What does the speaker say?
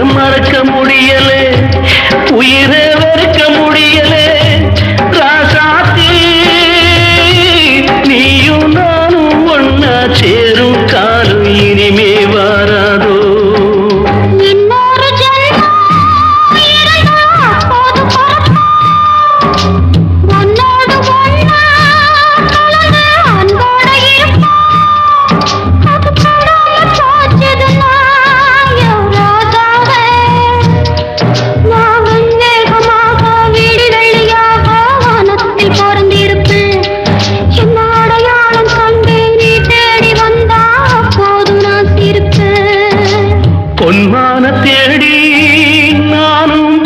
மறக்க முடியல, உயிரை வெறுக்க முடியல. ராசாத்தி நீயும் நானும் ஒன்னா சேரும் காலம் இனிமே வாராதோ. பொன்மான தேடி நானும்